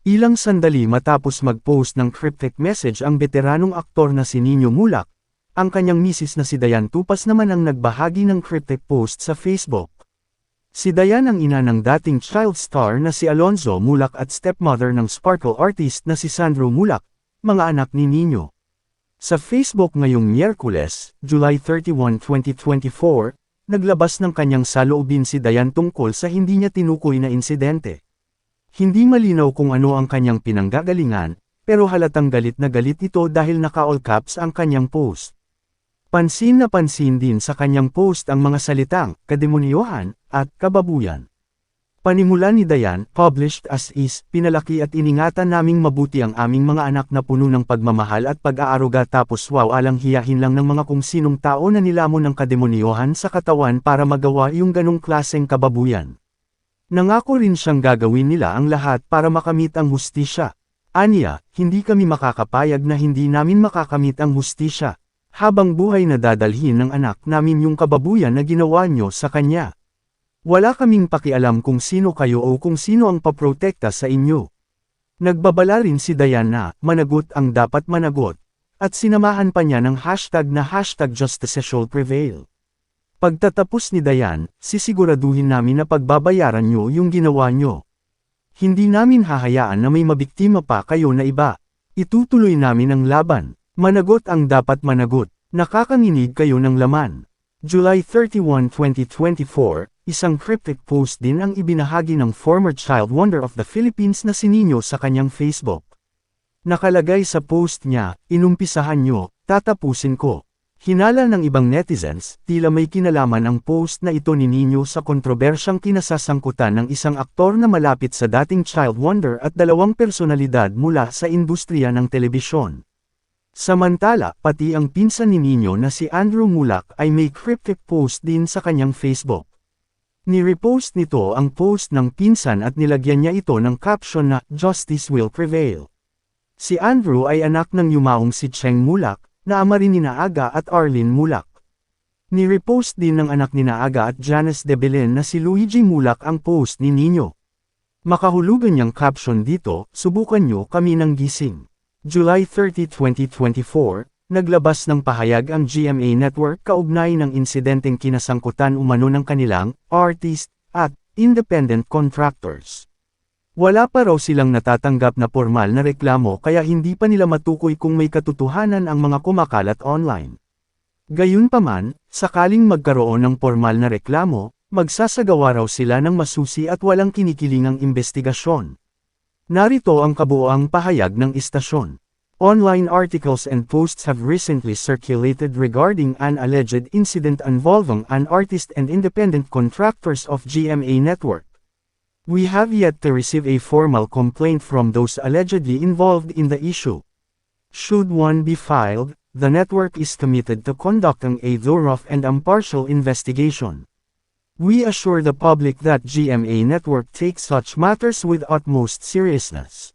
Ilang sandali matapos mag-post ng cryptic message ang veteranong aktor na si Nino Mulak, ang kanyang misis na si Dayan Tupas naman ang nagbahagi ng cryptic post sa Facebook. Si Dayan ang ina ng dating child star na si Alonzo Mulak at stepmother ng sparkle artist na si Sandro Mulak, mga anak ni Nino. Sa Facebook ngayong Miyerkules, July 31, 2024, naglabas ng kanyang saloobin si Dayan tungkol sa hindi niya tinukoy na insidente. Hindi malinaw kung ano ang kanyang pinanggagalingan, pero halatang galit na galit ito dahil naka-all caps ang kanyang post. Pansin na pansin din sa kanyang post ang mga salitang, kademonyohan, at kababuyan. Panimula ni Dayan, published as is, pinalaki at iningatan naming mabuti ang aming mga anak na puno ng pagmamahal at pag-aaruga tapos wow alang hiyahin lang ng mga kung sinong tao na nilamon ng kademonyohan sa katawan para magawa yung ganong klaseng kababuyan. Nangako rin siyang gagawin nila ang lahat para makamit ang hustisya. Aniya, hindi kami makakapayag na hindi namin makakamit ang hustisya. Habang buhay na dadalhin ng anak namin yung kababuyan na ginawa nyo sa kanya. Wala kaming pakialam kung sino kayo o kung sino ang paprotekta sa inyo. Nagbabala rin si Dayan na, managot ang dapat managot, at sinamahan pa niya ng hashtag na #justice shall prevail. Pagtatapos ni Dayan, sisiguraduhin namin na pagbabayaran nyo yung ginawa nyo. Hindi namin hahayaan na may mabiktima pa kayo na iba. Itutuloy namin ang laban. Managot ang dapat managot. Nakakanginig kayo ng laman. July 31, 2024, isang cryptic post din ang ibinahagi ng former child wonder of the Philippines na si Nino sa kanyang Facebook. Nakalagay sa post niya, inumpisahan nyo, tatapusin ko. Hinala ng ibang netizens, tila may kinalaman ang post na ito ni Nino sa kontrobersyang kinasasangkutan ng isang aktor na malapit sa dating child wonder at dalawang personalidad mula sa industriya ng telebisyon. Samantala, pati ang pinsan ni Nino na si Andrew Mulak ay may cryptic post din sa kanyang Facebook. Ni-repost nito ang post ng pinsan at nilagyan niya ito ng caption na, "Justice will prevail." Si Andrew ay anak ng yumaong si Cheng Mulak, na ama rin ni Aga at Arlene Mulak. Ni-repost din ng anak ni Aga at Janice de Belen na si Luigi Mulak ang post ni Nino. Makahulugan niyang caption dito, "Subukan nyo kami ng gising." July 30, 2024, naglabas ng pahayag ang GMA Network kaugnay ng insidenteng kinasangkutan umano ng kanilang artist at independent contractors. Wala pa raw silang natatanggap na pormal na reklamo kaya hindi pa nila matukoy kung may katotohanan ang mga kumakalat online. Gayunpaman, sakaling magkaroon ng pormal na reklamo, magsasagawa raw sila ng masusi at walang kinikilingang investigasyon. Narito ang kabuoang pahayag ng istasyon. Online articles and posts have recently circulated regarding an alleged incident involving an artist and independent contractors of GMA Network. We have yet to receive a formal complaint from those allegedly involved in the issue. Should one be filed, the network is committed to conducting a thorough and impartial investigation. We assure the public that GMA Network takes such matters with utmost seriousness.